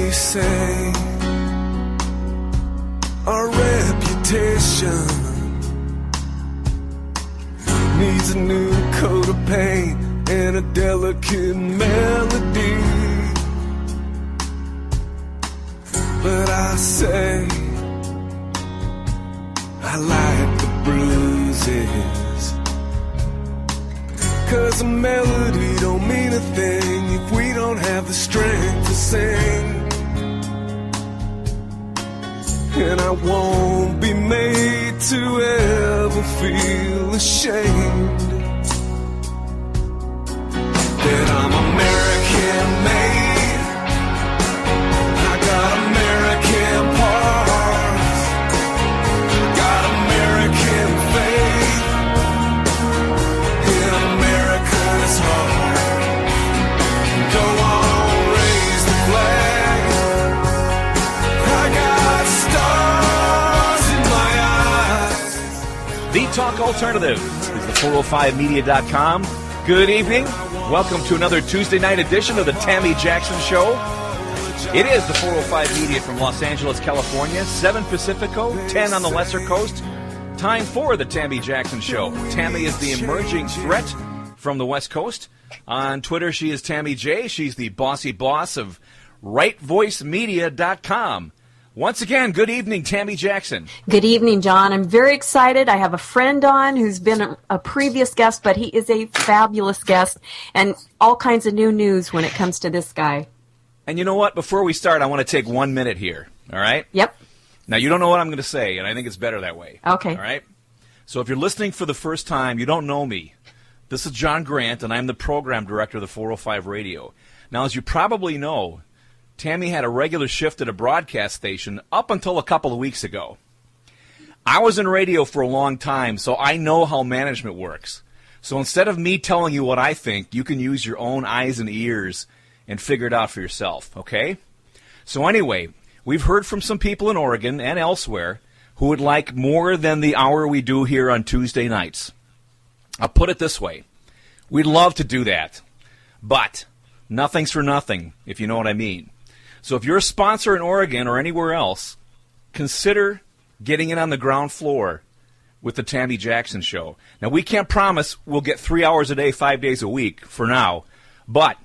They say our reputation needs a new coat of paint and a delicate melody. But I say I like the bruises, 'cause a melody don't mean a thing if we don't have the strength to sing. And I won't be made to ever feel ashamed that I'm American made. I got American parts, got American faith, and America's heart. Go on, raise the flag. I got stars in my eyes. The Talk Alternative is the 405media.com. Good evening. Welcome to another Tuesday night edition of the Tammy Jackson Show. It is the 405 Media from Los Angeles, California, 7 Pacifico, 10 on the Lesser Coast. Time for the Tammy Jackson Show. Tammy is the emerging threat from the West Coast. On Twitter, she is Tammy J. She's the bossy boss of rightvoicemedia.com. Once again, good evening, Tammy Jackson. Good evening, John. I'm very excited. I have a friend on who's been a previous guest, but he is a fabulous guest, and all kinds of new news when it comes to this guy. And you know what? Before we start, I want to take 1 minute here, all right? Yep. Now, you don't know what I'm going to say, and I think it's better that way. Okay. All right? So if you're listening for the first time, you don't know me. This is John Grant, and I'm the program director of the 405 Radio. Now, as you probably know, Tammy had a regular shift at a broadcast station up until a couple of weeks ago. I was in radio for a long time, so I know how management works. So instead of me telling you what I think, you can use your own eyes and ears and figure it out for yourself, okay? So anyway, we've heard from some people in Oregon and elsewhere who would like more than the hour we do here on Tuesday nights. I'll put it this way. We'd love to do that, but nothing's for nothing, if you know what I mean. So if you're a sponsor in Oregon or anywhere else, consider getting in on the ground floor with the Tammy Jackson Show. Now, we can't promise we'll get 3 hours a day, 5 days a week for now, but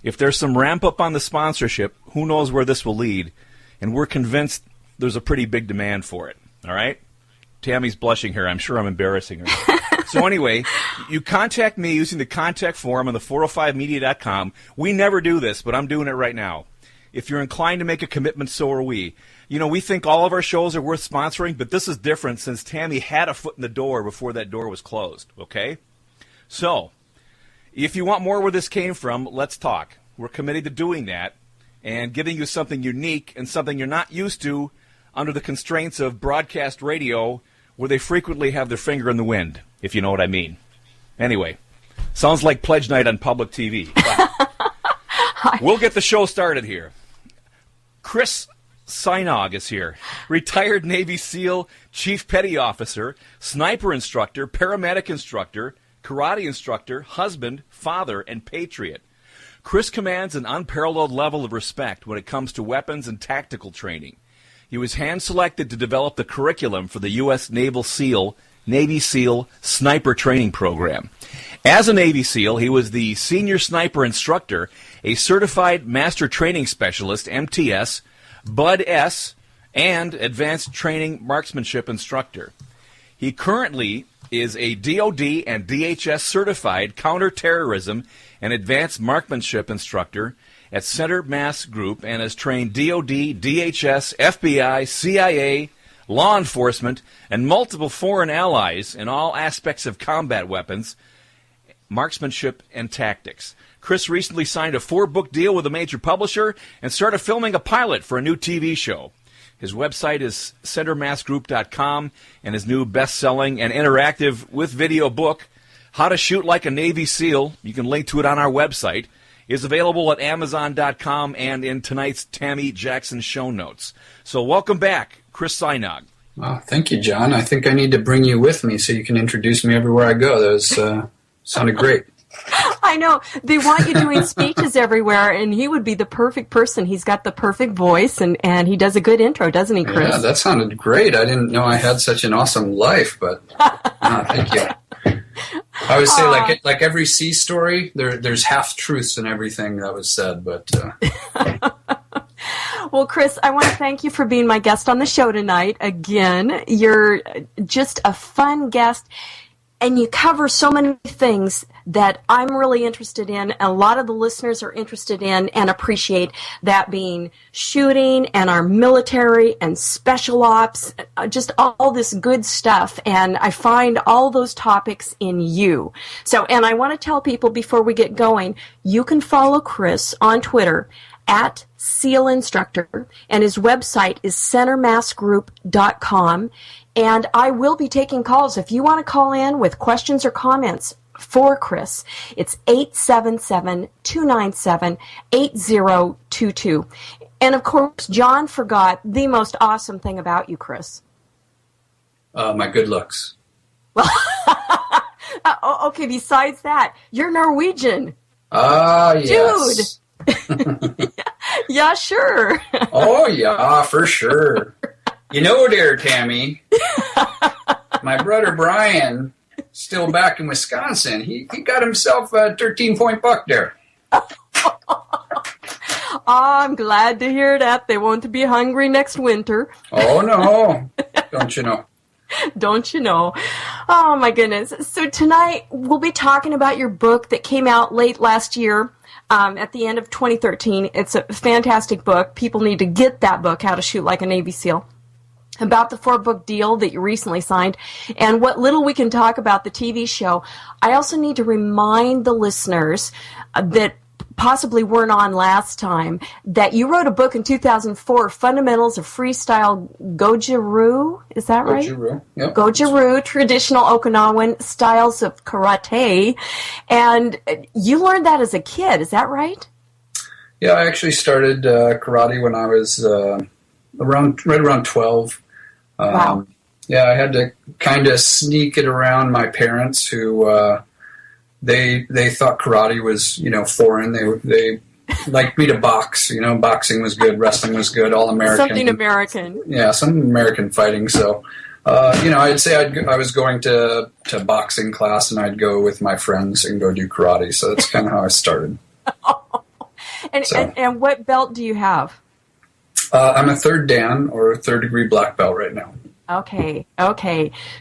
if there's some ramp up on the sponsorship, who knows where this will lead, and we're convinced there's a pretty big demand for it, all right? Tammy's blushing here. I'm sure I'm embarrassing her. So anyway, you contact me using the contact form on the 405media.com. We never do this, but I'm doing it right now. If you're inclined to make a commitment, so are we. You know, we think all of our shows are worth sponsoring, but this is different since Tammy had a foot in the door before that door was closed, okay? So, if you want more where this came from, let's talk. We're committed to doing that and giving you something unique and something you're not used to under the constraints of broadcast radio where they frequently have their finger in the wind, if you know what I mean. Anyway, sounds like pledge night on public TV. We'll get the show started here. Chris Sajnog is here, retired Navy SEAL, Chief Petty Officer, sniper instructor, paramedic instructor, karate instructor, husband, father, and patriot. Chris commands an unparalleled level of respect when it comes to weapons and tactical training. He was hand-selected to develop the curriculum for the U.S. Navy SEAL Sniper Training Program. As a Navy SEAL, he was the Senior Sniper Instructor, a Certified Master Training Specialist, MTS, BUD-S, and Advanced Training Marksmanship Instructor. He currently is a DoD and DHS Certified Counterterrorism and Advanced Marksmanship Instructor at Center Mass Group and has trained DoD, DHS, FBI, CIA, law enforcement, and multiple foreign allies in all aspects of combat weapons, marksmanship, and tactics. Chris recently signed a 4-book deal with a major publisher and started filming a pilot for a new TV show. His website is centermassgroup.com, and his new best-selling and interactive with video book, How to Shoot Like a Navy SEAL, you can link to it on our website, is available at Amazon.com and in tonight's Tammy Jackson show notes. So welcome back, Chris Sajnog. Wow, thank you, John. I think I need to bring you with me so you can introduce me everywhere I go. That was sounded great. I know. They want you doing speeches everywhere, and he would be the perfect person. He's got the perfect voice, and he does a good intro, doesn't he, Chris? Yeah, that sounded great. I didn't know I had such an awesome life, but thank you. I always say, like every sea story, there's half-truths in everything that was said, but... Well, Chris, I want to thank you for being my guest on the show tonight. Again, you're just a fun guest, and you cover so many things that I'm really interested in, and a lot of the listeners are interested in and appreciate, that being shooting and our military and special ops, just all this good stuff. And I find all those topics in you. So, and I want to tell people before we get going, you can follow Chris on Twitter at SEAL Instructor, and his website is centermassgroup.com. And I will be taking calls. If you want to call in with questions or comments for Chris, it's 877-297-8022. And of course, John forgot the most awesome thing about you, Chris. My good looks. Well, okay, besides that, you're Norwegian. Yes. Dude. Yeah, sure. Oh, yeah, for sure. You know, dear Tammy, my brother Brian, still back in Wisconsin, he got himself a 13-point buck there. I'm glad to hear that. They won't be hungry next winter. Oh, no. Don't you know? Don't you know? Oh, my goodness. So tonight we'll be talking about your book that came out late last year. At the end of 2013. It's a fantastic book. People need to get that book, How to Shoot Like a Navy SEAL, about the 4-book deal that you recently signed, and what little we can talk about the TV show. I also need to remind the listeners that possibly weren't on last time, that you wrote a book in 2004, Fundamentals of Freestyle Goju-Ryu. Is that right? Goju-Ryu, yep. Goju-Ryu, Traditional Okinawan Styles of Karate. And you learned that as a kid, is that right? Yeah, I actually started karate when I was right around 12. Wow. Yeah, I had to kind of sneak it around my parents, who... They thought karate was, foreign. They liked me to box. Boxing was good, wrestling was good, all American. Something American. Yeah, some American fighting. So, I'd say I was going to boxing class, and I'd go with my friends and go do karate. So that's kind of how I started. And what belt do you have? I'm a third Dan, or a third-degree black belt right now. Okay.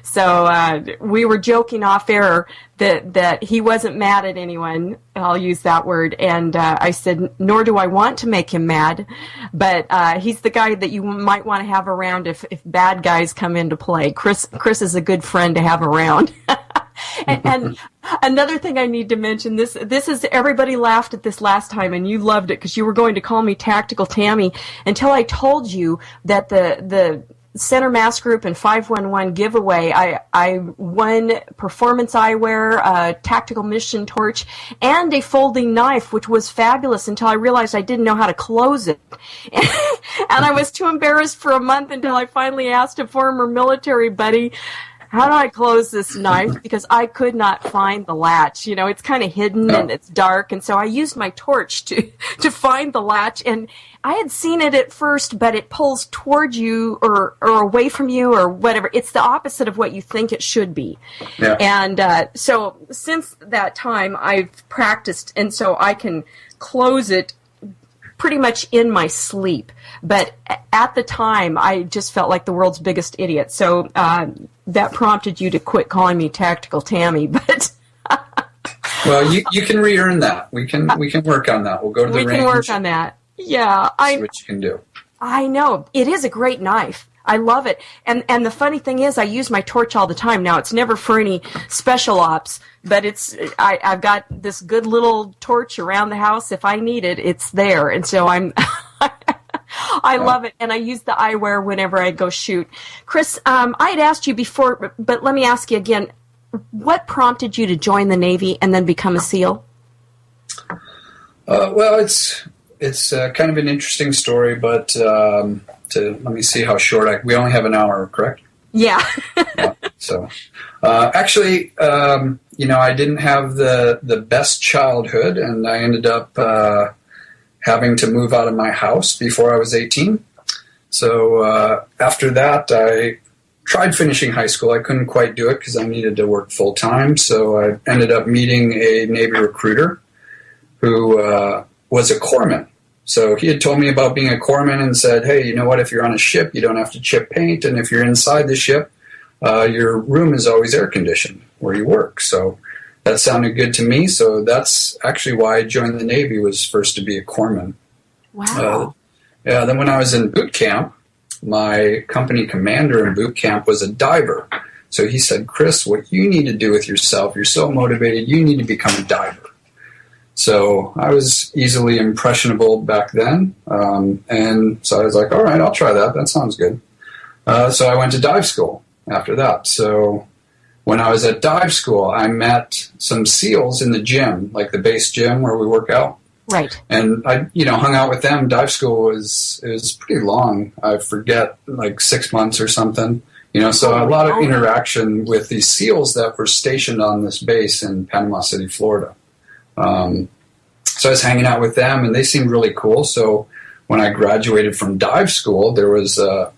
So we were joking off air that he wasn't mad at anyone. I'll use that word. And I said, nor do I want to make him mad, but he's the guy that you might want to have around if bad guys come into play. Chris is a good friend to have around. And another thing I need to mention, this is, everybody laughed at this last time, and you loved it because you were going to call me Tactical Tammy until I told you that the Center Mass Group and 511 giveaway, I won performance eyewear, a tactical mission torch, and a folding knife, which was fabulous until I realized I didn't know how to close it. And I was too embarrassed for a month until I finally asked a former military buddy, how do I close this knife? Because I could not find the latch. It's kind of hidden and it's dark. And so I used my torch to find the latch. And I had seen it at first, but it pulls toward you or away from you or whatever. It's the opposite of what you think it should be. Yeah. And so since that time, I've practiced. And so I can close it pretty much in my sleep. But at the time, I just felt like the world's biggest idiot. So that prompted you to quit calling me Tactical Tammy. But well, you can re-earn that. We can work on that. We'll go to the range. We can work on that. Yeah, see what you can do. I know. It is a great knife. I love it. And the funny thing is, I use my torch all the time. Now, it's never for any special ops, but I've got this good little torch around the house. If I need it, it's there. And so I love it. And I use the eyewear whenever I go shoot. Chris, I had asked you before, but let me ask you again. What prompted you to join the Navy and then become a SEAL? Well, it's kind of an interesting story, but let me see how short we only have an hour, correct? Yeah. Yeah. So, actually, I didn't have the best childhood, and I ended up having to move out of my house before I was 18. So after that, I tried finishing high school. I couldn't quite do it because I needed to work full time. So I ended up meeting a Navy recruiter who was a corpsman. So he had told me about being a corpsman and said, hey, you know what, if you're on a ship, you don't have to chip paint. And if you're inside the ship, your room is always air conditioned where you work. So that sounded good to me. So that's actually why I joined the Navy, was first to be a corpsman. Wow. Then when I was in boot camp, my company commander in boot camp was a diver. So he said, Chris, what you need to do with yourself, you're so motivated, you need to become a diver. So I was easily impressionable back then. And so I was like, all right, I'll try that. That sounds good. So I went to dive school after that. So when I was at dive school, I met some SEALs in the gym, like the base gym where we work out. Right. And I, hung out with them. Dive school was pretty long. I forget, like 6 months or something. So a lot of interaction with these SEALs that were stationed on this base in Panama City, Florida. So I was hanging out with them, and they seemed really cool. So when I graduated from dive school, there was a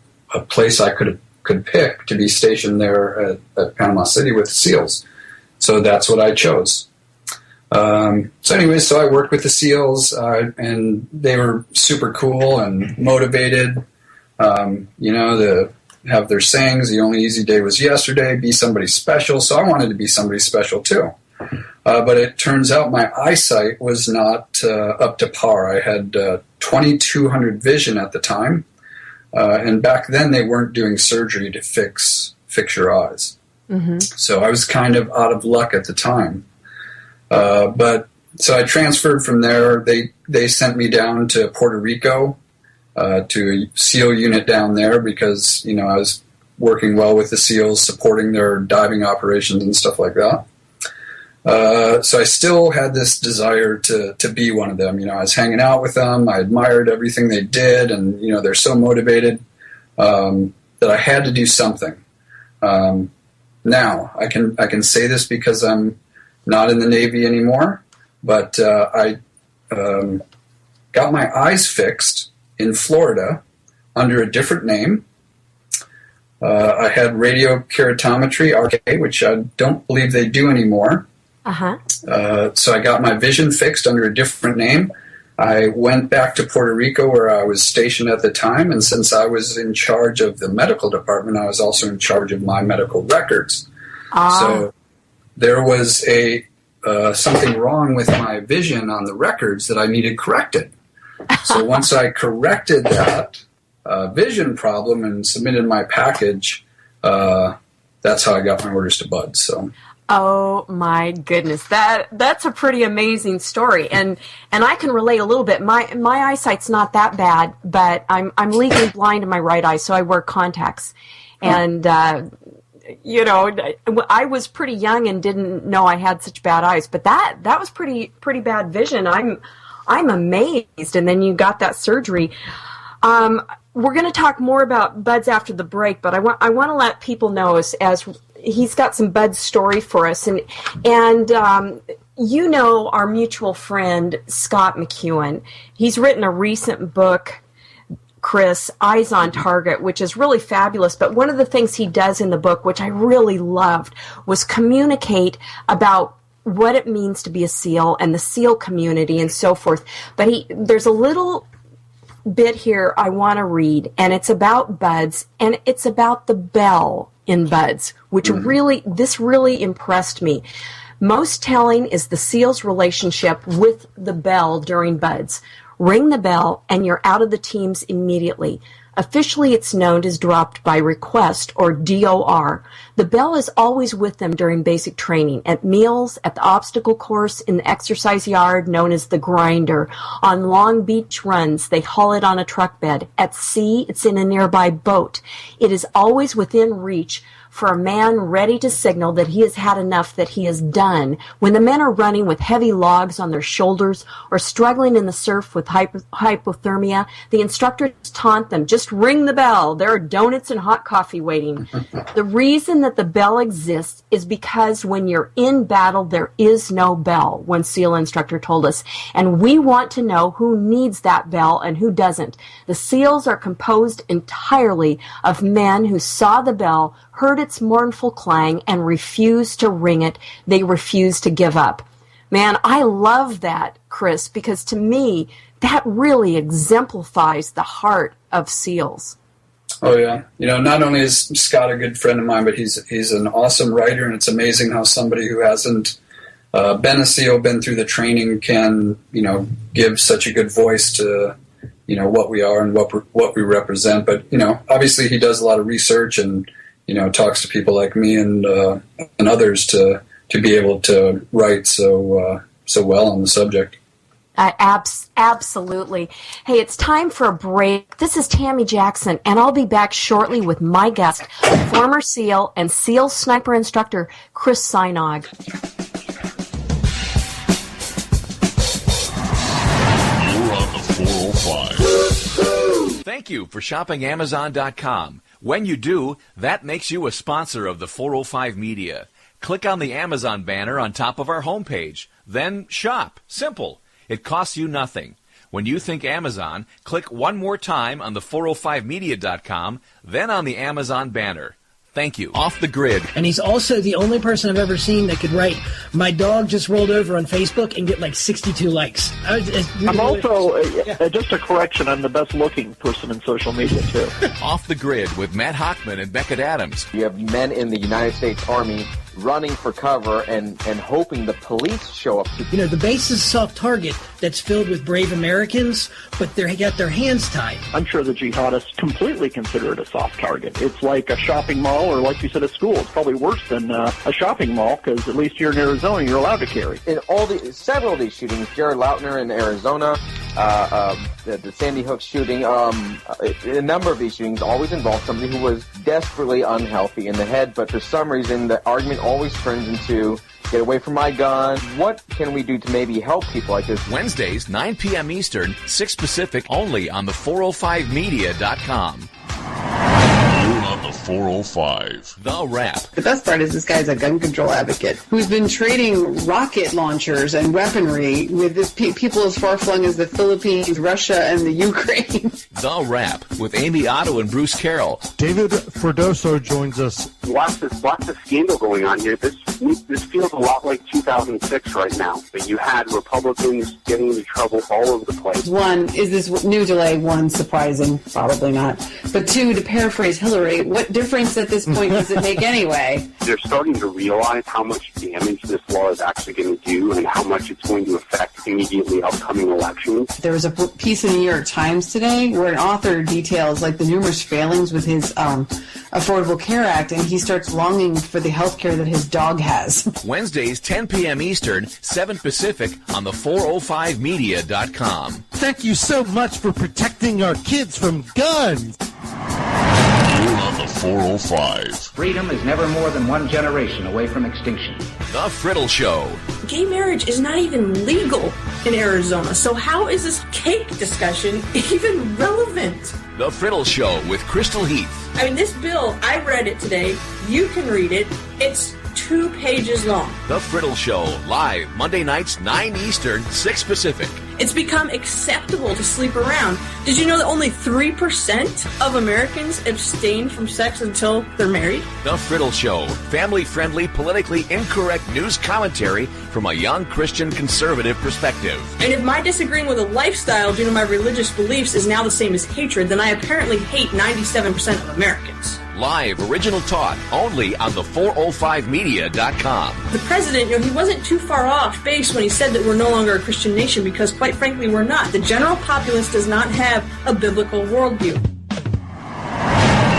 place I could pick to be stationed there at Panama City with SEALs. So that's what I chose. So I worked with the SEALs, and they were super cool and motivated. To have their sayings, the only easy day was yesterday, be somebody special. So I wanted to be somebody special too. But it turns out my eyesight was not up to par. I had 2200 vision at the time. And back then they weren't doing surgery to fix your eyes. Mm-hmm. So I was kind of out of luck at the time. But so I transferred from there. They sent me down to Puerto Rico to a SEAL unit down there because, I was working well with the SEALs, supporting their diving operations and stuff like that. So I still had this desire to be one of them. I was hanging out with them. I admired everything they did, and they're so motivated that I had to do something. Now I can say this because I'm not in the Navy anymore, but I got my eyes fixed in Florida under a different name. I had radiokeratometry, RK, which I don't believe they do anymore. So I got my vision fixed under a different name. I went back to Puerto Rico where I was stationed at the time, and since I was in charge of the medical department, I was also in charge of my medical records. So there was something wrong with my vision on the records that I needed corrected. So once I corrected that vision problem and submitted my package, that's how I got my orders to BUD/S. So. Oh my goodness, that's a pretty amazing story, and I can relate a little bit. My eyesight's not that bad, but I'm legally blind in my right eye, so I wear contacts, and I was pretty young and didn't know I had such bad eyes, but that was pretty bad vision. I'm amazed, and then you got that surgery. We're going to talk more about BUD/S after the break, but I want to let people know as he's got some BUD/S story for us, and our mutual friend Scott McEwen. He's written a recent book, Chris, Eyes on Target, which is really fabulous. But one of the things he does in the book, which I really loved, was communicate about what it means to be a SEAL and the SEAL community and so forth. But there's a little bit here I want to read, and it's about BUD/S, and it's about the bell in BUD/S, which really impressed me. Most telling is the SEAL's relationship with the bell during BUD/S. Ring the bell, and you're out of the teams immediately. Officially, it's known as dropped by request, or DOR. The bell is always with them during basic training, at meals, at the obstacle course, in the exercise yard known as the grinder. On long beach runs, they haul it on a truck bed. At sea, it's in a nearby boat. It is always within reach for a man ready to signal that he has had enough, that he is done. When the men are running with heavy logs on their shoulders or struggling in the surf with hypothermia, the instructors taunt them, just ring the bell. There are donuts and hot coffee waiting. The reason that the bell exists is because when you're in battle, there is no bell, one SEAL instructor told us. And we want to know who needs that bell and who doesn't. The SEALs are composed entirely of men who saw the bell, heard its mournful clang, and refused to ring it. They refused to give up. Man, I love that, Chris, because to me, that really exemplifies the heart of SEALs. Oh, yeah. Not only is Scott a good friend of mine, but he's an awesome writer, and it's amazing how somebody who hasn't been a SEAL, been through the training, can, give such a good voice to, what we are and what we represent. But, obviously he does a lot of research and, talks to people like me and others to be able to write so well on the subject. Absolutely. Hey, it's time for a break. This is Tammy Jackson, and I'll be back shortly with my guest, former SEAL and SEAL sniper instructor, Chris Sajnog. You're on the 405. Thank you for shopping Amazon.com. When you do, that makes you a sponsor of the 405 Media. Click on the Amazon banner on top of our homepage. Then shop. Simple. It costs you nothing. When you think Amazon, click one more time on the 405media.com, then on the Amazon banner. Thank you. Off the Grid. And he's also the only person I've ever seen that could write, "My dog just rolled over" on Facebook and get like 62 likes. I'm also, just a correction, I'm the best looking person in social media too. Off the Grid with Matt Hochman and Beckett Adams. You have men in the United States Army running for cover and hoping the police show up. The base is a soft target that's filled with brave Americans, but they got their hands tied. I'm sure the jihadists completely consider it a soft target. It's like a shopping mall, or like you said, a school. It's probably worse than a shopping mall, because at least here in Arizona, you're allowed to carry. In several of these shootings, Jared Lautner in Arizona, the Sandy Hook shooting, a number of these shootings always involve somebody who was desperately unhealthy in the head, but for some reason the argument always turns into, get away from my gun. What can we do to maybe help people like this? Wednesdays, 9 p.m. Eastern, 6 Pacific, only on the 405media.com. You're on the 405. The Wrap. The best part is this guy's a gun control advocate who's been trading rocket launchers and weaponry with people as far-flung as the Philippines, Russia, and the Ukraine. The Wrap with Amy Otto and Bruce Carroll. David Ferdoso joins us. Lots of scandal going on here. This feels a lot like 2006 right now. But you had Republicans getting into trouble all over the place. One, is this new delay? One, surprising? Probably not. But two, to paraphrase Hillary, what difference at this point does it make anyway? They're starting to realize how much damage this law is actually going to do and how much it's going to affect immediately upcoming elections. There was a piece in the New York Times today where an author details like the numerous failings with his Affordable Care Act, and he starts longing for the health care that his dog has. Wednesdays, 10 p.m. Eastern, 7 Pacific on the 405media.com. Thank you so much for protecting our kids from guns. You're on the 405. Freedom is never more than one generation away from extinction. The Friddle Show. Gay marriage is not even legal in Arizona, so how is this cake discussion even relevant? The Friddle Show with Crystal Heath. I mean, this bill, I read it today. You can read it. It's 2 pages long. The Friddle Show, live Monday nights, 9 Eastern, 6 Pacific. It's become acceptable to sleep around. Did you know that only 3% of Americans abstain from sex until they're married? The Friddle Show, family-friendly, politically incorrect news commentary from a young Christian conservative perspective. And if my disagreeing with a lifestyle due to my religious beliefs is now the same as hatred, then I apparently hate 97% of Americans. Live original talk only on the 405media.com. The president, he wasn't too far off base when he said that we're no longer a Christian nation, because quite frankly we're not. The general populace does not have a biblical worldview.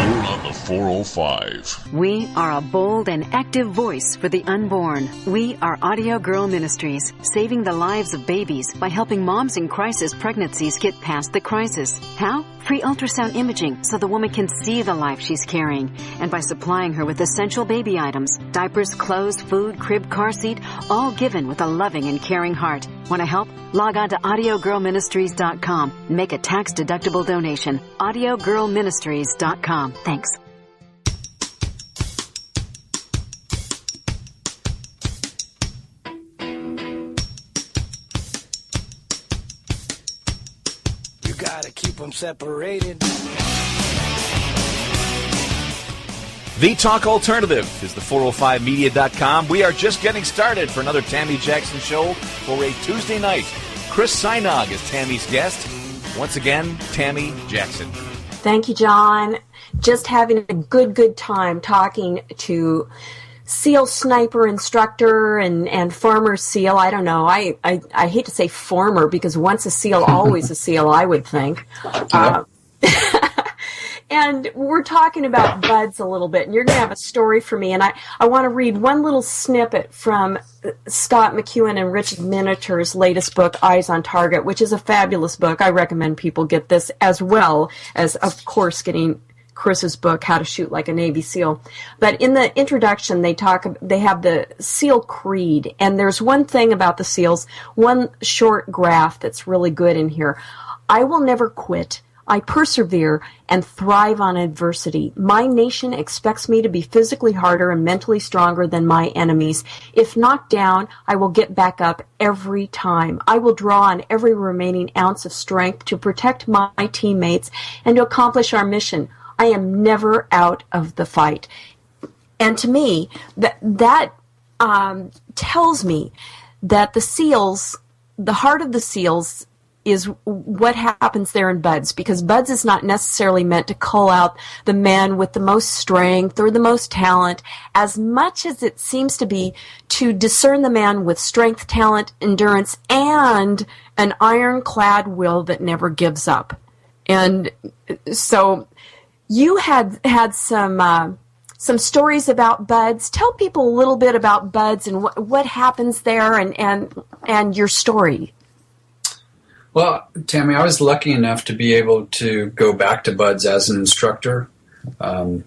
You're on the the 405. We are a bold and active voice for the unborn. We are Audio Girl Ministries, saving the lives of babies by helping moms in crisis pregnancies get past the crisis. How? Free ultrasound imaging so the woman can see the life she's carrying, and by supplying her with essential baby items, diapers, clothes, food, crib, car seat, all given with a loving and caring heart. Want to help? Log on to audiogirlministries.com and make a tax-deductible donation. audiogirlministries.com. Thanks. You gotta keep them separated. The Talk Alternative is the 405media.com. We are just getting started for another Tammy Jackson show for a Tuesday night. Chris Sajnog is Tammy's guest. Once again, Tammy Jackson. Thank you, John. Just having a good time talking to SEAL sniper instructor and former SEAL. I don't know. I hate to say former because once a SEAL, always a SEAL, I would think. And we're talking about buds a little bit, and you're going to have a story for me. And I want to read one little snippet from Scott McEwen and Richard Miniter's latest book, Eyes on Target, which is a fabulous book. I recommend people get this, as well as, of course, getting Chris's book, How to Shoot Like a Navy SEAL. But in the introduction, they have the SEAL Creed, and there's one thing about the SEALs, one short graph that's really good in here. I will never quit. I persevere and thrive on adversity. My nation expects me to be physically harder and mentally stronger than my enemies. If knocked down, I will get back up every time. I will draw on every remaining ounce of strength to protect my teammates and to accomplish our mission. I am never out of the fight. And to me, that tells me that the SEALs, the heart of the SEALs, is what happens there in BUDS, because BUDS is not necessarily meant to cull out the man with the most strength or the most talent, as much as it seems to be to discern the man with strength, talent, endurance, and an ironclad will that never gives up. And so you had some stories about BUDS. Tell people a little bit about BUDS and what happens there and your story. Well, Tammy, I was lucky enough to be able to go back to BUDS as an instructor, and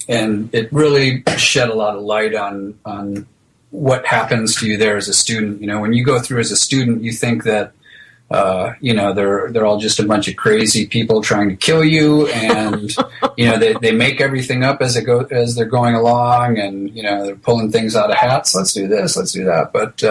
it really shed a lot of light on what happens to you there as a student. You know, when you go through as a student, you think that they're all just a bunch of crazy people trying to kill you, and they make everything up as they're going along, and they're pulling things out of hats. Let's do this, let's do that. But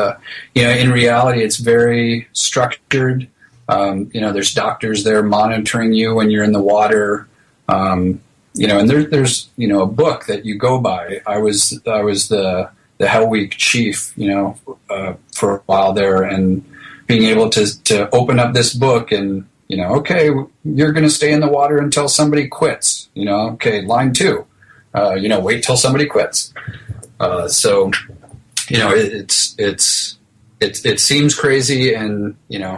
in reality, it's very structured. There's doctors there monitoring you when you're in the water. And there's a book that you go by. I was the Hell Week chief, for a while there, and being able to open up this book and, okay, you're going to stay in the water until somebody quits. Okay, line 2, wait till somebody quits. It seems crazy, and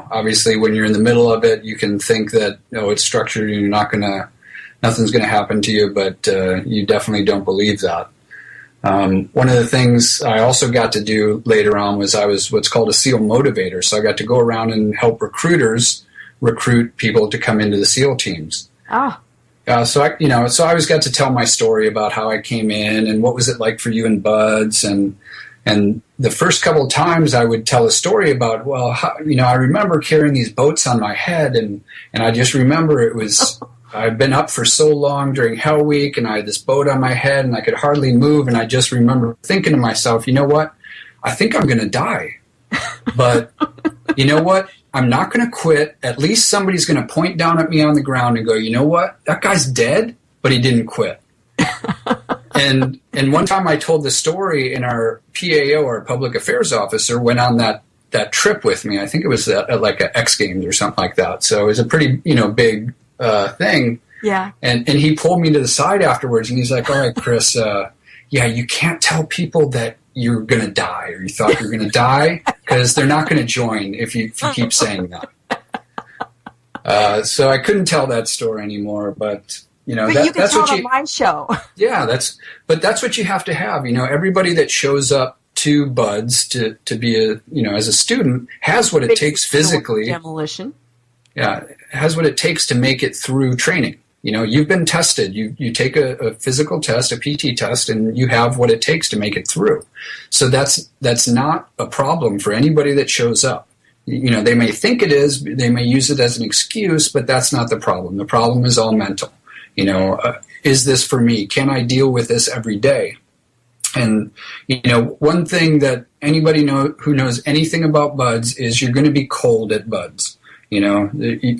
obviously when you're in the middle of it, you can think that it's structured and nothing's gonna happen to you, but you definitely don't believe that. One of the things I also got to do later on was I was what's called a SEAL motivator, so I got to go around and help recruiters recruit people to come into the SEAL teams. So I always got to tell my story about how I came in and what was it like for you in BUDS, and the first couple of times I would tell a story about, I remember carrying these boats on my head, and I just remember it was, I'd been up for so long during Hell Week, and I had this boat on my head, and I could hardly move, and I just remember thinking to myself, you know what, I think I'm going to die. But you know what, I'm not going to quit. At least somebody's going to point down at me on the ground and go, you know what, that guy's dead, but he didn't quit. And one time I told the story, and our PAO, our public affairs officer, went on that trip with me. I think it was at like a X Games or something like that. So it was a pretty, big thing. Yeah. And he pulled me to the side afterwards, and he's like, all right, Chris, you can't tell people that you're going to die or you thought you were going to die, because they're not going to join if you keep saying that. So I couldn't tell that story anymore, but But you can tell on my show. Yeah, that's what you have to have. Everybody that shows up to BUD/S to be as a student has what it takes physically. Demolition. Yeah, has what it takes to make it through training. You've been tested. You take a physical test, a PT test, and you have what it takes to make it through. So that's not a problem for anybody that shows up. They may think it is, they may use it as an excuse, but that's not the problem. The problem is all mental. Is this for me? Can I deal with this every day? And, one thing that anybody who knows anything about BUD/S is you're going to be cold at BUD/S.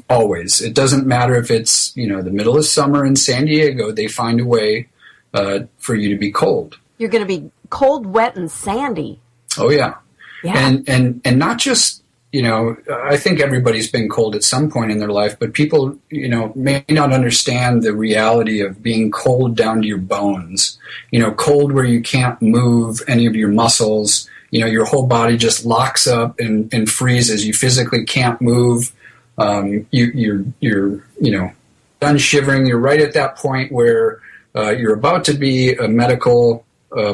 Always. It doesn't matter if it's, the middle of summer in San Diego, they find a way for you to be cold. You're going to be cold, wet, and sandy. Oh, yeah. Yeah. And not just, I think everybody's been cold at some point in their life, but people, may not understand the reality of being cold down to your bones. Cold where you can't move any of your muscles. Your whole body just locks up and freezes. You physically can't move. You're done shivering. You're right at that point where you're about to be a medical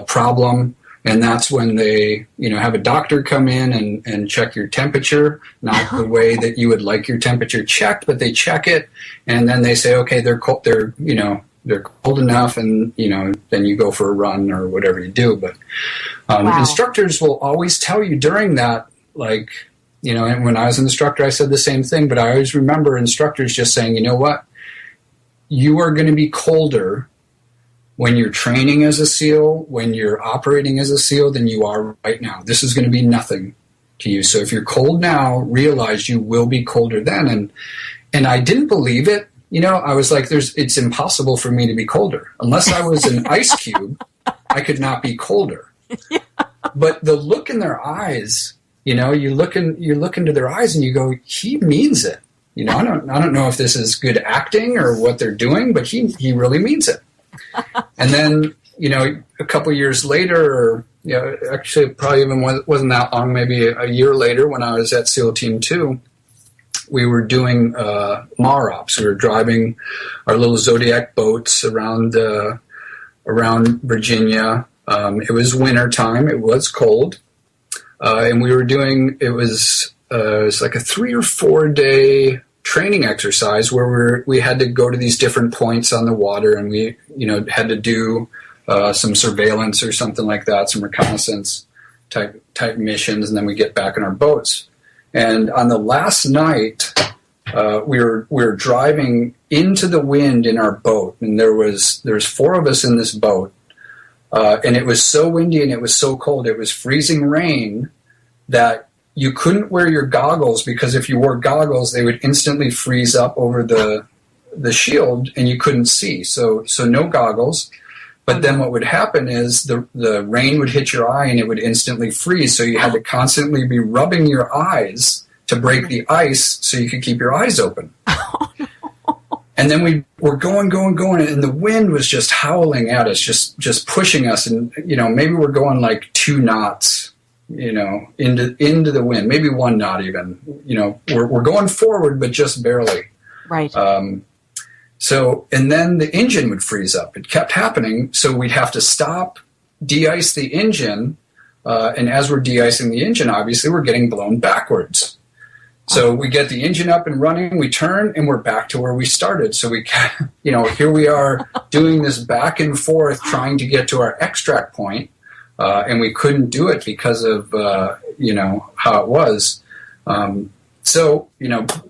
problem, and that's when they, have a doctor come in and check your temperature, not the way that you would like your temperature checked, but they check it, and then they say, okay, they're cold, they're cold enough, and, then you go for a run or whatever you do. But instructors will always tell you during that, and when I was an instructor, I said the same thing, but I always remember instructors just saying, you know what, you are going to be colder when you're training as a SEAL, when you're operating as a SEAL, than you are right now. This is going to be nothing to you. So if you're cold now, realize you will be colder then. And I didn't believe it. I was like, it's impossible for me to be colder. Unless I was an ice cube, I could not be colder. Yeah. But the look in their eyes, you look into their eyes and you go, he means it. I don't know if this is good acting or what they're doing, but he really means it. And then, a couple years later, or actually probably even wasn't that long, maybe a year later, when I was at SEAL Team 2, we were doing MAR ops. We were driving our little Zodiac boats around Virginia. It was winter time. It was cold. And we were doing, it was like a 3 or 4 day training exercise where we had to go to these different points on the water, and we, had to do some surveillance or something like that, some reconnaissance type missions, and then we get back in our boats. And on the last night, we were driving into the wind in our boat, and there's 4 of us in this boat, and it was so windy and it was so cold. It was freezing rain that you couldn't wear your goggles, because if you wore goggles, they would instantly freeze up over the shield and you couldn't see. So no goggles. But then what would happen is the rain would hit your eye and it would instantly freeze. So you had to constantly be rubbing your eyes to break the ice so you could keep your eyes open. And then we were going, and the wind was just howling at us, just pushing us. And, maybe we're going like 2 knots, into the wind, maybe 1 knot even. We're going forward, but just barely. Right. So, and then the engine would freeze up. It kept happening. So we'd have to stop, de-ice the engine. And as we're de-icing the engine, obviously we're getting blown backwards. So we get the engine up and running, we turn, and we're back to where we started. So we, here we are doing this back and forth, trying to get to our extract point. And we couldn't do it because of, how it was. So,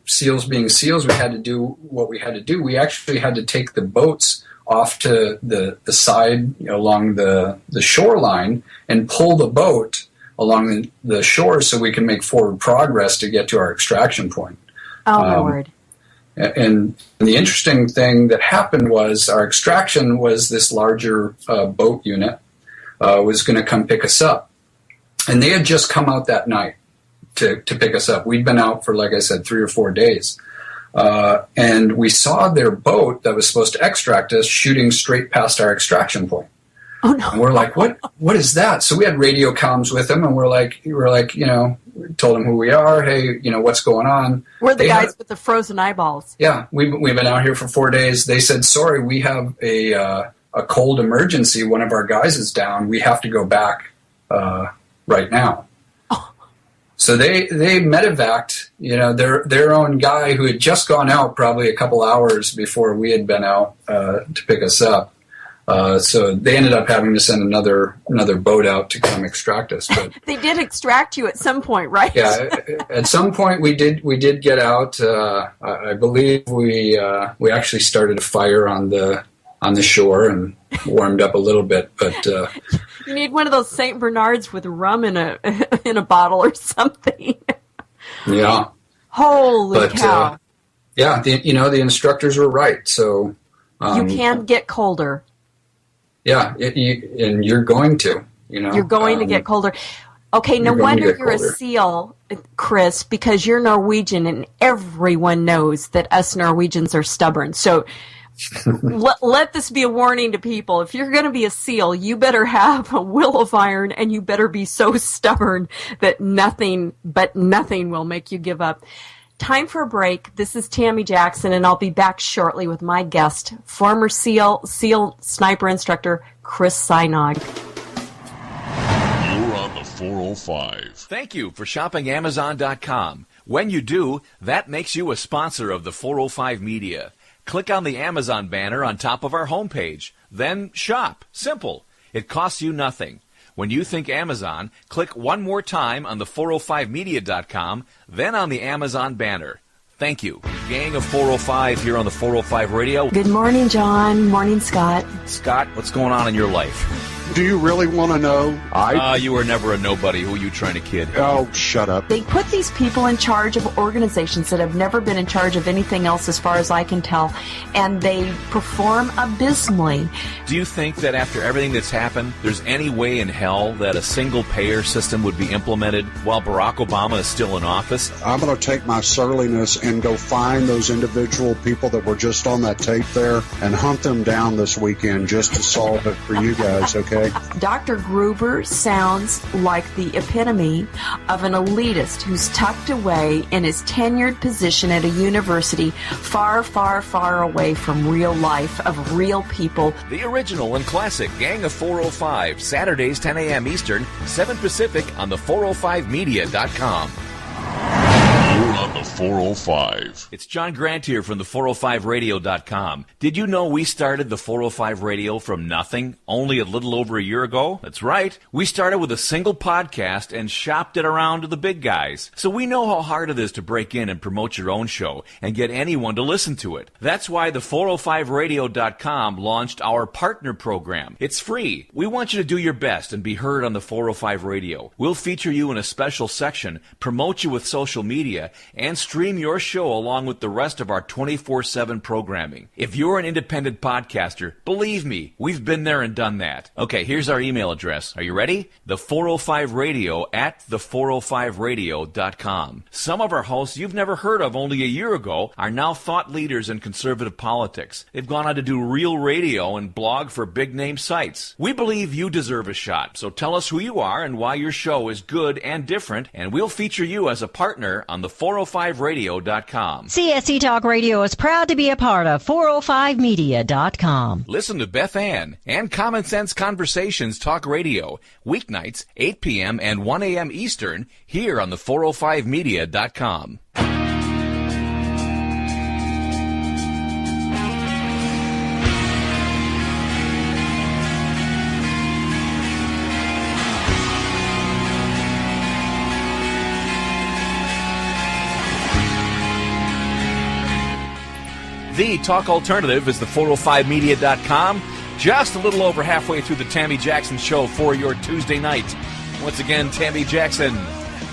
SEALs being SEALs, we had to do what we had to do. We actually had to take the boats off to the side along the shoreline and pull the boat along the shore so we can make forward progress to get to our extraction point. Oh, my word. And the interesting thing that happened was our extraction was this larger boat unit was going to come pick us up. And they had just come out that night to pick us up. We'd been out for, like I said, 3 or 4 days. And we saw their boat that was supposed to extract us shooting straight past our extraction point. Oh, no. And we're like, what is that? So we had radio comms with them, and we're like, told them who we are. Hey, what's going on? We're the guys with the frozen eyeballs. Yeah, we've been out here for 4 days. They said, sorry, we have a cold emergency. One of our guys is down. We have to go back right now. Oh. So they medevaced, their own guy who had just gone out probably a couple hours before we had been out to pick us up. So they ended up having to send another boat out to come extract us. But they did extract you at some point, right? Yeah, at some point we did get out. I believe we actually started a fire on the shore and warmed up a little bit. But you need one of those St. Bernards with rum in a bottle or something. Yeah. Holy cow! Yeah, the instructors were right. So you can get colder. Yeah, and you're going to, You're going to get colder. Okay, no wonder you're a SEAL, Chris, because you're Norwegian, and everyone knows that us Norwegians are stubborn. So let this be a warning to people. If you're going to be a SEAL, you better have a will of iron, and you better be so stubborn that nothing will make you give up. Time for a break. This is Tammy Jackson, and I'll be back shortly with my guest, former SEAL sniper instructor, Chris Sajnog. You're on the 405. Thank you for shopping Amazon.com. When you do, that makes you a sponsor of the 405 Media. Click on the Amazon banner on top of our homepage. Then shop. Simple. It costs you nothing. When you think Amazon, click one more time on the 405media.com, then on the Amazon banner. Thank you. Gang of 405 here on the 405 Radio. Good morning, John. Morning, Scott. Scott, what's going on in your life? Do you really want to know? You were never a nobody. Who are you trying to kid? Oh, shut up. They put these people in charge of organizations that have never been in charge of anything else as far as I can tell, and they perform abysmally. Do you think that after everything that's happened, there's any way in hell that a single-payer system would be implemented while Barack Obama is still in office? I'm going to take my surliness and go find those individual people that were just on that tape there and hunt them down this weekend just to solve it for you guys, okay? Dr. Gruber sounds like the epitome of an elitist who's tucked away in his tenured position at a university far, far, far away from real life of real people. The original and classic Gang of 405, Saturdays 10 a.m. Eastern, 7 Pacific on the 405media.com. You're on the 405. It's John Grant here from the 405radio.com. Did you know we started the 405 Radio from nothing only a little over a year ago? That's right. We started with a single podcast and shopped it around to the big guys. So we know how hard it is to break in and promote your own show and get anyone to listen to it. That's why the 405radio.com launched our partner program. It's free. We want you to do your best and be heard on the 405 Radio. We'll feature you in a special section, promote you with social media, and stream your show along with the rest of our 24/7 programming. If you're an independent podcaster, believe me, we've been there and done that. Okay, here's our email address. Are you ready? The 405 Radio at the405radio.com. Some of our hosts you've never heard of only a year ago are now thought leaders in conservative politics. They've gone on to do real radio and blog for big-name sites. We believe you deserve a shot, so tell us who you are and why your show is good and different, and we'll feature you as a partner on the 405radio.com. CSC Talk Radio is proud to be a part of 405media.com. Listen to Beth Ann and Common Sense Conversations Talk Radio, weeknights, 8 p.m. and 1 a.m. Eastern, here on the 405media.com. The Talk Alternative is the 405media.com. Just a little over halfway through the Tammy Jackson Show for your Tuesday night. Once again, Tammy Jackson.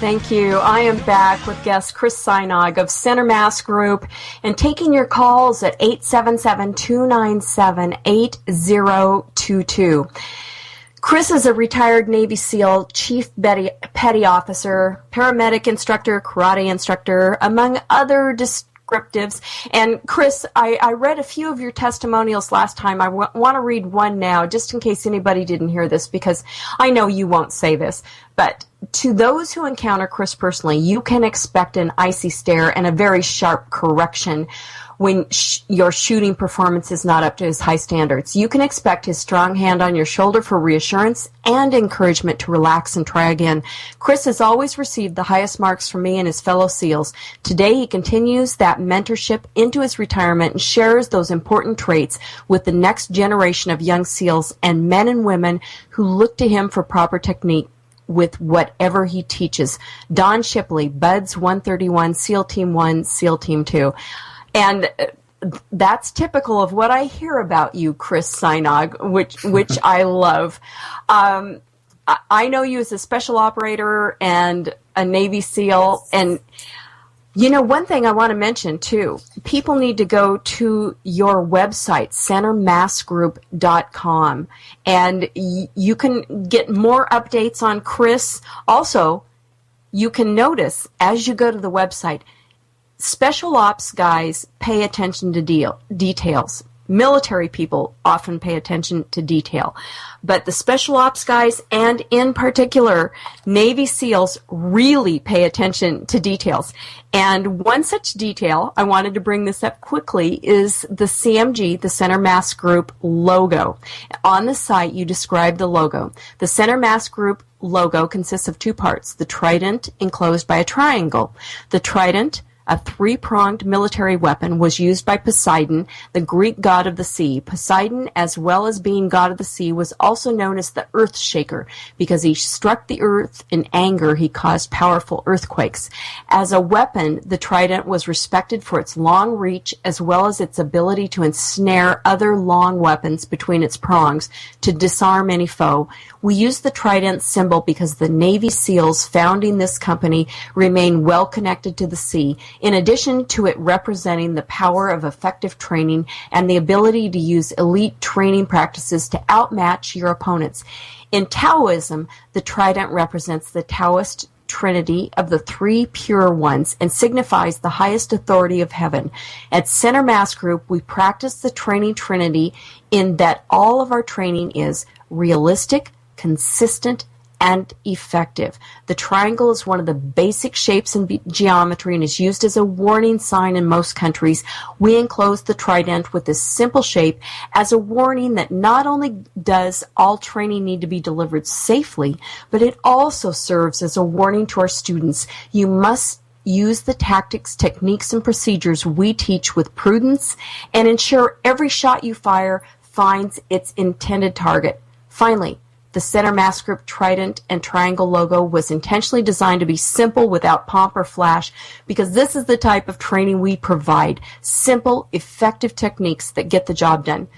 Thank you. I am back with guest Chris Sajnog of Center Mass Group and taking your calls at 877-297-8022. Chris is a retired Navy SEAL, Chief Petty Officer, paramedic instructor, karate instructor, among other descriptives. And Chris, I read a few of your testimonials last time. I want to read one now, just in case anybody didn't hear this, because I know you won't say this. But to those who encounter Chris personally, you can expect an icy stare and a very sharp correction when your shooting performance is not up to his high standards. You can expect his strong hand on your shoulder for reassurance and encouragement to relax and try again. Chris has always received the highest marks from me and his fellow SEALs. Today he continues that mentorship into his retirement and shares those important traits with the next generation of young SEALs and men and women who look to him for proper technique with whatever he teaches. Don Shipley, Buds 131, SEAL Team 1, SEAL Team 2. And that's typical of what I hear about you, Chris Sajnog, which I love. I know you as a special operator and a Navy SEAL. And, you know, one thing I want to mention, too, people need to go to your website, centermassgroup.com, and you can get more updates on Chris. Also, you can notice as you go to the website, special ops guys pay attention to details. Military people often pay attention to detail. But the special ops guys, and in particular, Navy SEALs, really pay attention to details. And one such detail, I wanted to bring this up quickly, is the CMG, the Center Mass Group logo. On the site, you describe the logo. The Center Mass Group logo consists of two parts, the trident enclosed by a triangle. The trident, a three-pronged military weapon, was used by Poseidon, the Greek god of the sea. Poseidon, as well as being god of the sea, was also known as the earth shaker because he struck the earth in anger. He caused powerful earthquakes. As a weapon, the trident was respected for its long reach as well as its ability to ensnare other long weapons between its prongs to disarm any foe. We use the trident symbol because the Navy SEALs founding this company remain well connected to the sea, in addition to it representing the power of effective training and the ability to use elite training practices to outmatch your opponents. In Taoism, the trident represents the Taoist Trinity of the three pure ones and signifies the highest authority of heaven. At Center Mass Group, we practice the training trinity in that all of our training is realistic, consistent, and effective. The triangle is one of the basic shapes in geometry and is used as a warning sign in most countries. We enclose the trident with this simple shape as a warning that not only does all training need to be delivered safely, but it also serves as a warning to our students. You must use the tactics, techniques, and procedures we teach with prudence and ensure every shot you fire finds its intended target. Finally, the Center Mass Group trident and triangle logo was intentionally designed to be simple without pomp or flash because this is the type of training we provide. Simple, effective techniques that get the job done.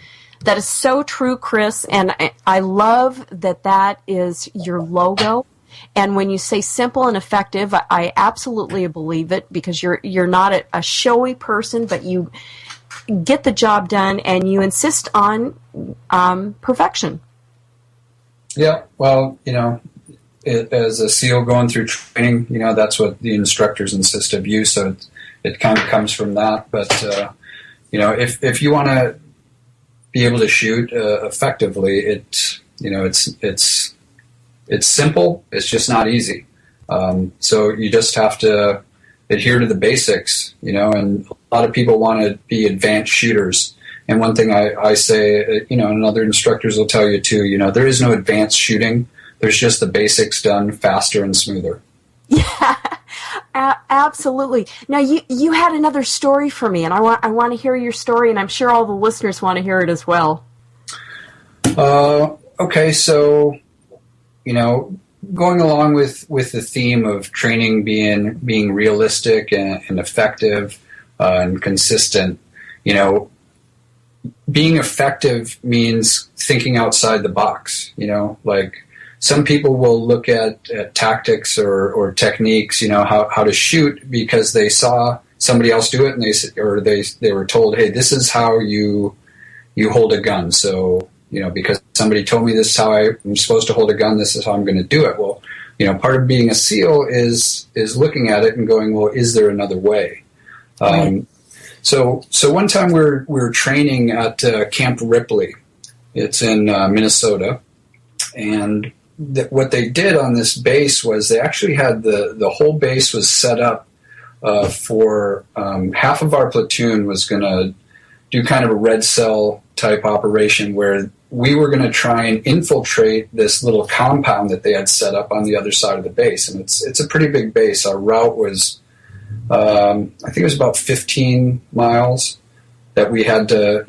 That is so true, Chris, and I love that that is your logo. And when you say simple and effective, I absolutely believe it because you're not a showy person, but you get the job done and you insist on perfection. Yeah, well, you know, as a SEAL going through training, you know, that's what the instructors insist of you, so it kind of comes from that. But, you know, if you want to be able to shoot effectively, it's simple, it's just not easy. So you just have to adhere to the basics, you know, and a lot of people want to be advanced shooters. And one thing I say, you know, and other instructors will tell you too, you know, there is no advanced shooting. There's just the basics done faster and smoother. Yeah, absolutely. Now, you had another story for me, and I want to hear your story, and I'm sure all the listeners want to hear it as well. Okay, so, you know, going along with the theme of training being realistic and effective and consistent, you know, being effective means thinking outside the box, you know, like some people will look at tactics or techniques, you know, how to shoot because they saw somebody else do it and they were told, hey, this is how you hold a gun. So, you know, because somebody told me this is how I'm supposed to hold a gun, this is how I'm going to do it. Well, you know, part of being a SEAL is looking at it and going, well, is there another way? So one time we were training at Camp Ripley. It's in Minnesota, and what they did on this base was they actually had the whole base was set up for half of our platoon was going to do kind of a red cell type operation where we were going to try and infiltrate this little compound that they had set up on the other side of the base. And it's a pretty big base. Our route was, I think it was about 15 miles that we had to,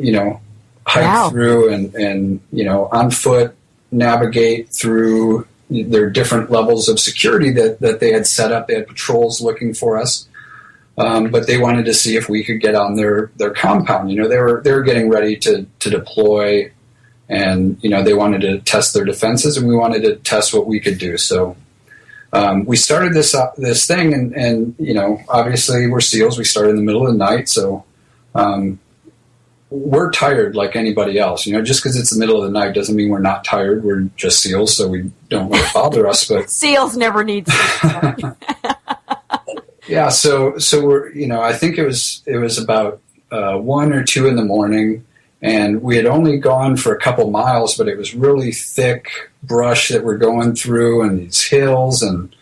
hike through and, on foot navigate through their different levels of security that they had set up. They had patrols looking for us. But they wanted to see if we could get on their compound. They were getting ready to deploy, and they wanted to test their defenses, and we wanted to test what we could do. So we started this thing, and obviously we're SEALs. We started in the middle of the night, so we're tired like anybody else. Just because it's the middle of the night doesn't mean we're not tired. We're just SEALs, so we don't let it bother us. But SEALs never need sleep. Yeah, so we're I think it was about 1 or 2 in the morning, and we had only gone for a couple miles, but it was really thick brush that we're going through and these hills, and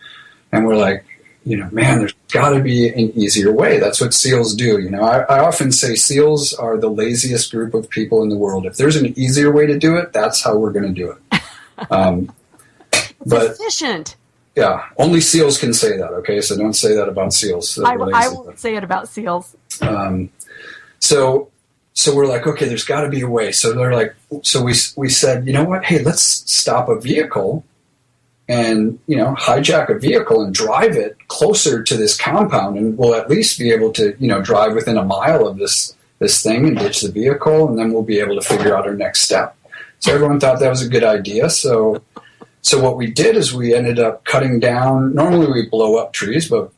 we're like, man, there's got to be an easier way. That's what SEALs do. I often say SEALs are the laziest group of people in the world. If there's an easier way to do it, that's how we're going to do it. It's efficient. Yeah, only SEALs can say that, okay? So don't say that about SEALs. I won't say it about SEALs. So we're like, okay, there's got to be a way. So they're like, so we said, you know what? Hey, let's stop a vehicle and, hijack a vehicle and drive it closer to this compound, and we'll at least be able to, drive within a mile of this thing and ditch the vehicle, and then we'll be able to figure out our next step. So everyone thought that was a good idea. So what we did is we ended up cutting down. Normally we blow up trees, but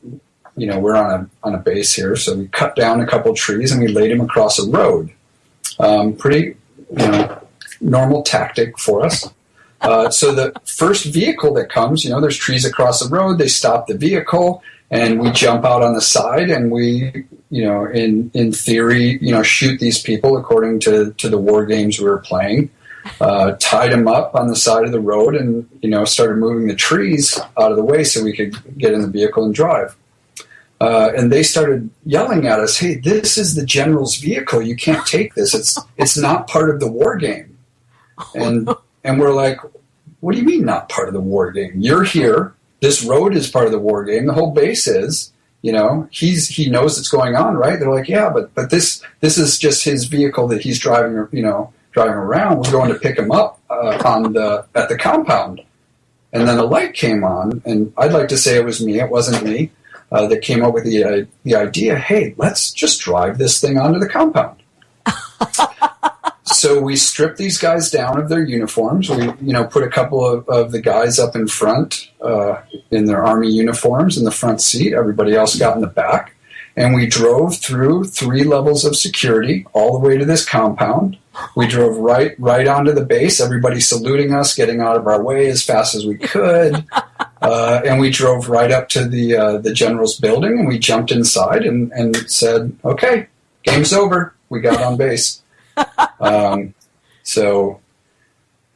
we're on a base here, so we cut down a couple trees and we laid them across a road. Pretty normal tactic for us. So the first vehicle that comes, there's trees across the road. They stop the vehicle, and we jump out on the side, and we, in theory, shoot these people according to the war games we were playing. Tied them up on the side of the road and, started moving the trees out of the way so we could get in the vehicle and drive. And they started yelling at us, hey, this is the general's vehicle. You can't take this. It's not part of the war game. And we're like, what do you mean not part of the war game? You're here. This road is part of the war game. The whole base is, he knows what's going on, right? They're like, yeah, but this is just his vehicle that he's driving around. We're going to pick him up at the compound. And then a light came on, and I'd like to say it was me. It wasn't me that came up with the idea, hey, let's just drive this thing onto the compound. So we stripped these guys down of their uniforms. We, put a couple of the guys up in front in their Army uniforms in the front seat. Everybody else got in the back. And we drove through 3 levels of security all the way to this compound. We drove right onto the base, everybody saluting us, getting out of our way as fast as we could. And we drove right up to the general's building, and we jumped inside and said, okay, game's over. We got on base. So,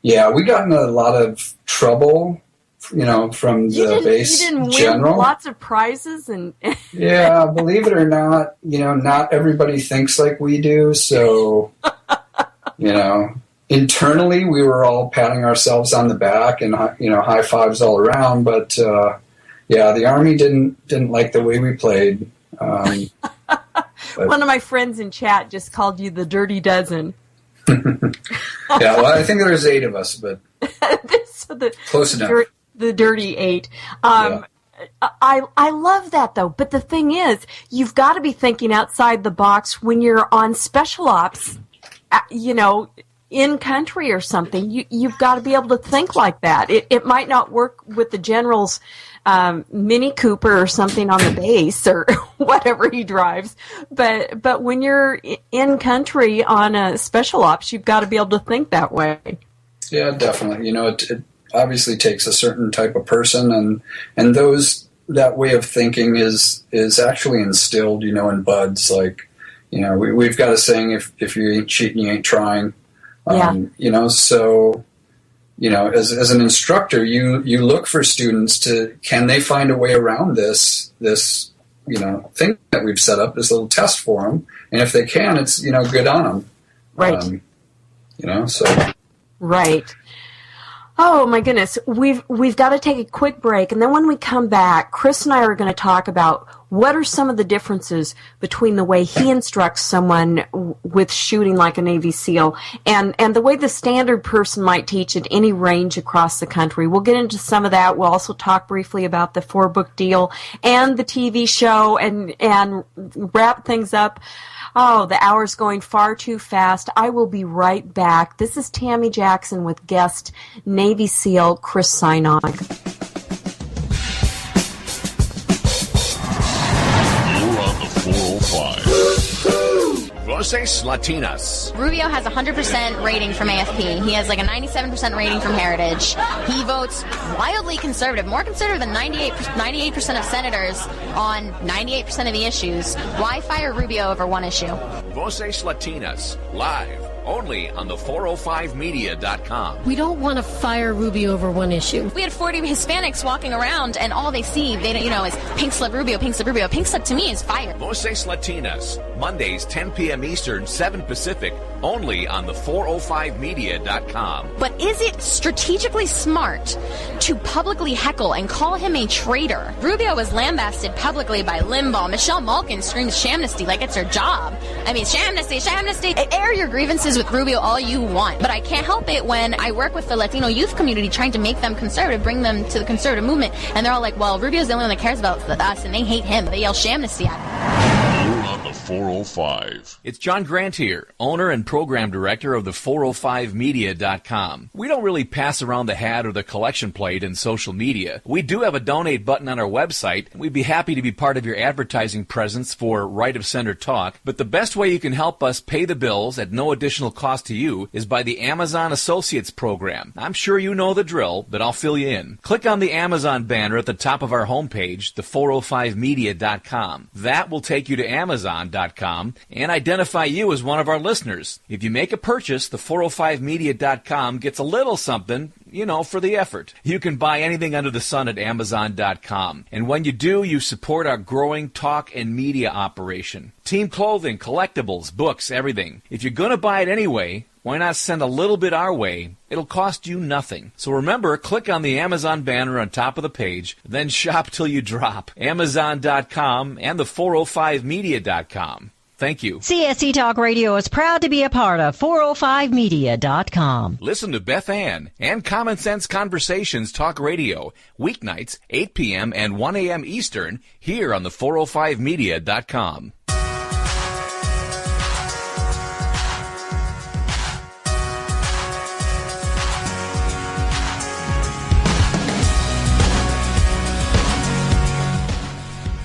yeah, we got in a lot of trouble, from the base you didn't general. Win lots of prizes and yeah, believe it or not, not everybody thinks like we do. So, internally we were all patting ourselves on the back and high fives all around. But yeah, the Army didn't like the way we played. One of my friends in chat just called you the Dirty Dozen. Yeah, well, I think there's 8 of us, but close enough. The Dirty 8. Yeah. I love that, though. But the thing is, you've got to be thinking outside the box when you're on special ops, in country or something. You've got to be able to think like that. It might not work with the general's Mini Cooper or something on the base or whatever he drives. But when you're in country on a special ops, you've got to be able to think that way. Yeah, definitely. It obviously takes a certain type of person, and that way of thinking is actually instilled, in buds. Like, we've got a saying, if you ain't cheating, you ain't trying. So, as an instructor, you look for students can they find a way around this thing that we've set up, this little test for them. And if they can, it's, good on them. Right. So. Right. Oh my goodness, we've got to take a quick break, and then when we come back, Chris and I are going to talk about what are some of the differences between the way he instructs someone with shooting like a Navy SEAL and the way the standard person might teach at any range across the country. We'll get into some of that. We'll also talk briefly about the 4-book deal and the TV show and wrap things up. Oh, the hour's going far too fast. I will be right back. This is Tammy Jackson with guest Navy SEAL Chris Sajnog. You're on the 405. Voces Latinas. Rubio has a 100% rating from AFP. He has like a 97% rating from Heritage. He votes wildly conservative, more conservative than 98% of senators on 98% of the issues. Why fire Rubio over one issue? Voces Latinas, live, only on the 405media.com. We don't want to fire Rubio over one issue. We had 40 Hispanics walking around, and all they see, is pink slip Rubio, pink slip Rubio. Pink slip to me is fire. Voces Latinas, Mondays, 10 p.m. Eastern, 7 Pacific, only on the 405media.com. But is it strategically smart to publicly heckle and call him a traitor? Rubio was lambasted publicly by Limbaugh. Michelle Malkin screams shamnesty like it's her job. I mean, shamnesty. Air your grievances with Rubio all you want, but I can't help it when I work with the Latino youth community trying to make them conservative, bring them to the conservative movement, and they're all like, well, Rubio's the only one that cares about us, and they hate him. They yell shamnesty at him. You're on the 405. It's John Grant here, owner and program director of the 405media.com. We don't really pass around the hat or the collection plate in social media. We do have a donate button on our website, and we'd be happy to be part of your advertising presence for Right of Center Talk, but the best way you can help us pay the bills at no additional cost to you is by the Amazon Associates program. I'm sure you know the drill, but I'll fill you in. Click on the Amazon banner at the top of our homepage, the 405media.com. That will take you to Amazon.com and identify you as one of our listeners. If you make a purchase, the 405media.com gets a little something, for the effort. You can buy anything under the sun at Amazon.com. And when you do, you support our growing talk and media operation. Team clothing, collectibles, books, everything. If you're going to buy it anyway, why not send a little bit our way? It'll cost you nothing. So remember, click on the Amazon banner on top of the page, then shop till you drop. Amazon.com and the 405media.com. Thank you. CSC Talk Radio is proud to be a part of 405media.com. Listen to Beth Ann and Common Sense Conversations Talk Radio, weeknights, 8 p.m. and 1 a.m. Eastern, here on the 405media.com.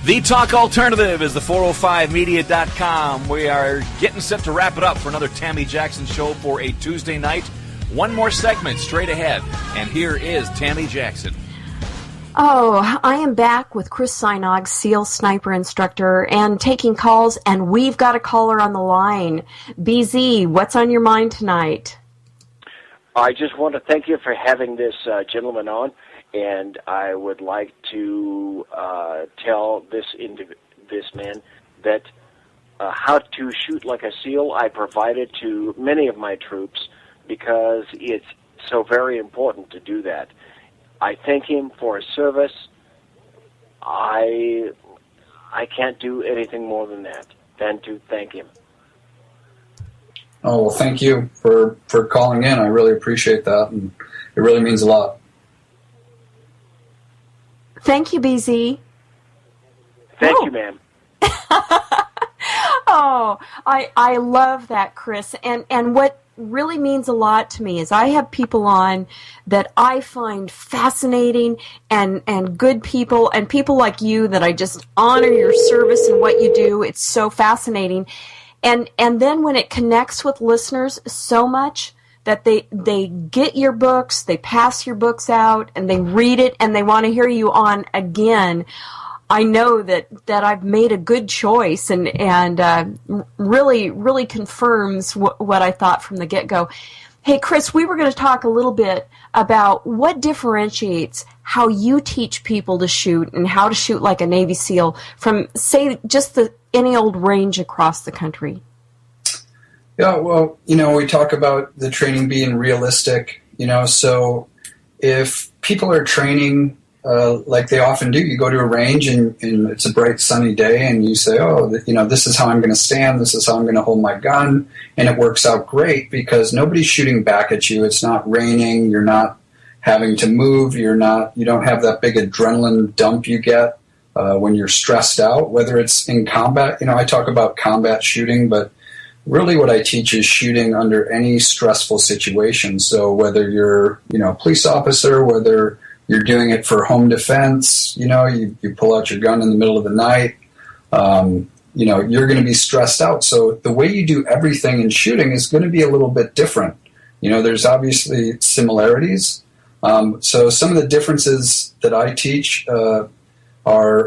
The Talk Alternative is the 405media.com. We are getting set to wrap it up for another Tammy Jackson show for a Tuesday night. One more segment straight ahead, and here is Tammy Jackson. Oh, I am back with Chris Sajnog, SEAL Sniper Instructor, and taking calls, and we've got a caller on the line. BZ, what's on your mind tonight? I just want to thank you for having this gentleman on. And I would like to tell this man that how to shoot like a SEAL I provided to many of my troops because it's so very important to do that. I thank him for his service. I can't do anything more than that than to thank him. Oh, well, thank you for calling in. I really appreciate that, and it really means a lot. Thank you, BZ. Thank you, ma'am. Oh, I love that, Chris. And what really means a lot to me is I have people on that I find fascinating and good people, and people like you that I just honor your service and what you do. It's so fascinating. And then when it connects with listeners so much, that they get your books, they pass your books out, and they read it, and they want to hear you on again. I know that I've made a good choice, and really confirms what I thought from the get-go. Hey, Chris, we were going to talk a little bit about what differentiates how you teach people to shoot and how to shoot like a Navy SEAL from, say, just any old range across the country. Yeah, well, we talk about the training being realistic, so if people are training like they often do, you go to a range and it's a bright sunny day and you say, this is how I'm going to stand, this is how I'm going to hold my gun, and it works out great because nobody's shooting back at you. It's not raining, you're not having to move, you don't have that big adrenaline dump you get when you're stressed out, whether it's in combat. I talk about combat shooting, but really what I teach is shooting under any stressful situation. So whether you're, a police officer, whether you're doing it for home defense, you pull out your gun in the middle of the night, you're going to be stressed out. So the way you do everything in shooting is going to be a little bit different. There's obviously similarities. So some of the differences that I teach are,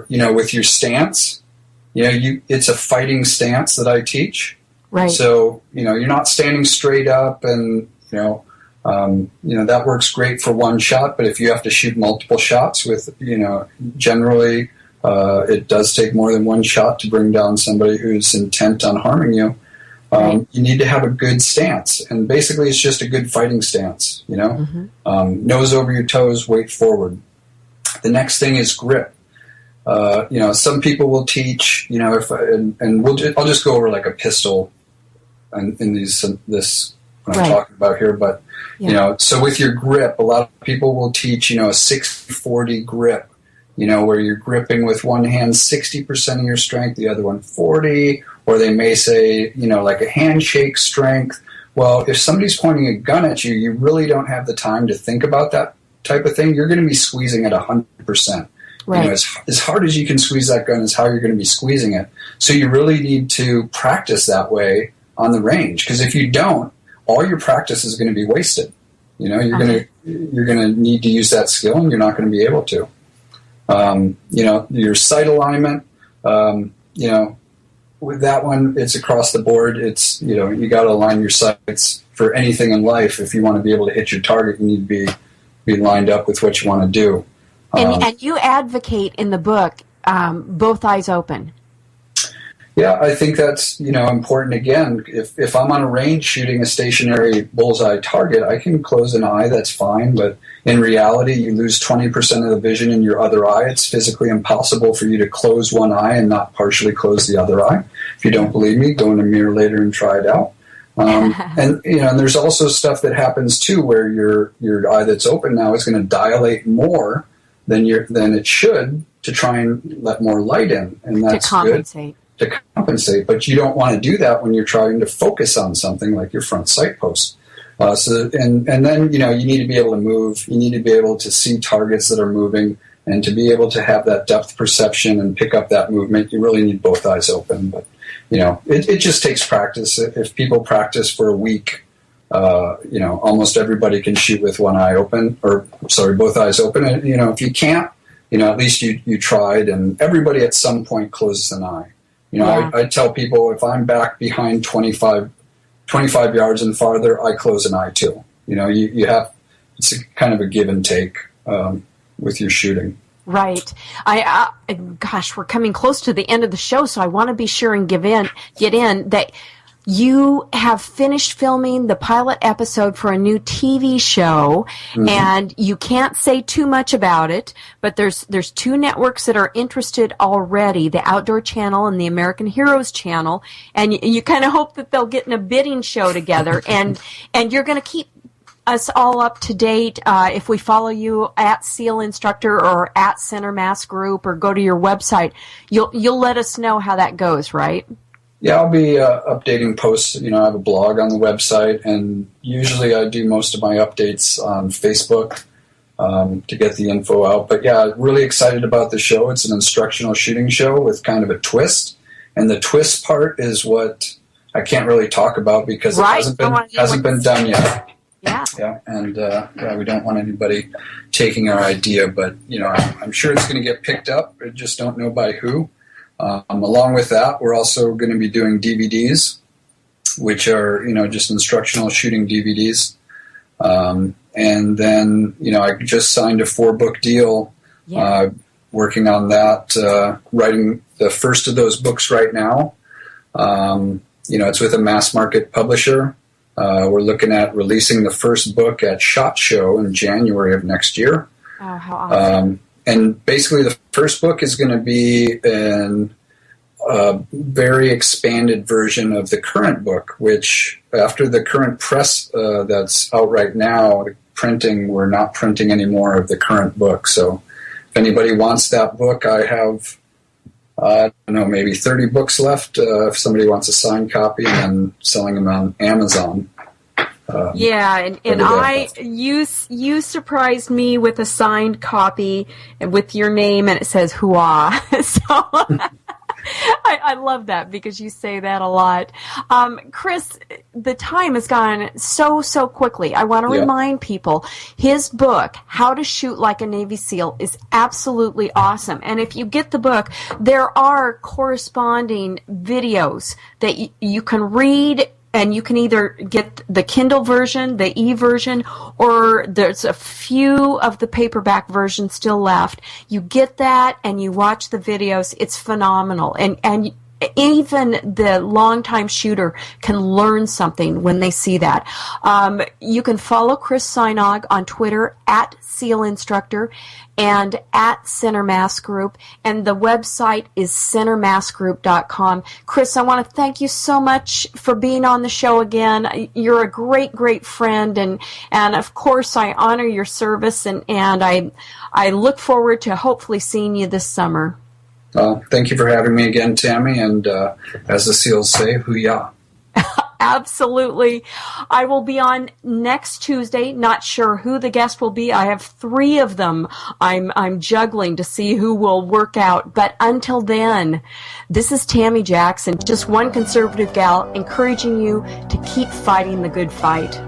with your stance. It's a fighting stance that I teach. Right. So, you're not standing straight up and, that works great for one shot, but if you have to shoot multiple shots with, generally it does take more than one shot to bring down somebody who's intent on harming you. You need to have a good stance, and basically it's just a good fighting stance, nose over your toes, weight forward. The next thing is grip. Some people will teach, I'll just go over like a pistol in this what I'm talking about here, but so with your grip, a lot of people will teach, a 60-40 grip, where you're gripping with one hand 60% of your strength, the other one 40, or they may say, like a handshake strength. Well, if somebody's pointing a gun at you, you really don't have the time to think about that type of thing. You're going to be squeezing at 100%. Right. As hard as you can squeeze that gun is how you're going to be squeezing it. So you really need to practice that way on the range, because if you don't, all your practice is going to be wasted. You're going to need to use that skill, and you're not going to be able to. Your sight alignment. With that one, it's across the board. It's you got to align your sights for anything in life. If you want to be able to hit your target, you need to be lined up with what you want to do. And you advocate in the book both eyes open. Yeah, I think that's important. Again, if I'm on a range shooting a stationary bullseye target, I can close an eye, that's fine. But in reality, you lose 20% of the vision in your other eye. It's physically impossible for you to close one eye and not partially close the other eye. If you don't believe me, go in a mirror later and try it out. And there's also stuff that happens too, where your eye that's open now is going to dilate more than it should to try and let more light in, and that's good. To compensate, but you don't want to do that when you're trying to focus on something like your front sight post. And then you need to be able to move. You need to be able to see targets that are moving, and to be able to have that depth perception and pick up that movement. You really need both eyes open. But it just takes practice. If people practice for a week, almost everybody can shoot with one eye open, both eyes open. And if you can't, at least you tried. And everybody at some point closes an eye. I tell people if I'm back behind 25 yards and farther, I close an eye too. You have, it's a kind of a give and take with your shooting. Right. Gosh, we're coming close to the end of the show, so I want to be sure and get in that you have finished filming the pilot episode for a new TV show, and you can't say too much about it, but there's two networks that are interested already, the Outdoor Channel and the American Heroes Channel, and you kind of hope that they'll get in a bidding show together, and you're going to keep us all up to date if we follow you at SEAL Instructor or at Center Mass Group or go to your website. You'll let us know how that goes, right? Yeah, I'll be updating posts. I have a blog on the website, and usually I do most of my updates on Facebook to get the info out. But yeah, really excited about the show. It's an instructional shooting show with kind of a twist, and the twist part is what I can't really talk about because it hasn't been done yet. Yeah. Yeah, and we don't want anybody taking our idea, but I'm sure it's going to get picked up. I just don't know by who. Along with that, we're also going to be doing DVDs, which are just instructional shooting DVDs. And then I just signed a 4-book deal. Yeah. Working on that, writing the first of those books right now. It's with a mass market publisher. We're looking at releasing the first book at SHOT Show in January of next year. Oh, how awesome. And basically the first book is going to be a very expanded version of the current book, which after the current press that's out right now, we're not printing any more of the current book. So if anybody wants that book, I have, maybe 30 books left. If somebody wants a signed copy, and then selling them on Amazon. You surprised me with a signed copy and with your name, and it says "Hooah." So I love that because you say that a lot. Chris, the time has gone so quickly. I want to remind people, his book, How to Shoot Like a Navy SEAL, is absolutely awesome. And if you get the book, there are corresponding videos that you can read. And you can either get the Kindle version, the e-version, or there's a few of the paperback versions still left. You get that and you watch the videos. It's phenomenal. And even the longtime shooter can learn something when they see that. You can follow Chris Sajnog on Twitter at SEAL Instructor and at Center Mass Group, and the website is centermassgroup.com. Chris, I want to thank you so much for being on the show again. You're a great friend, and of course I honor your service, and I look forward to hopefully seeing you this summer. Thank you for having me again, Tammy, and as the SEALs say, hoo-yah. Absolutely. I will be on next Tuesday. Not sure who the guest will be. I have 3 of them. I'm juggling to see who will work out. But until then, this is Tammy Jackson, just one conservative gal, encouraging you to keep fighting the good fight.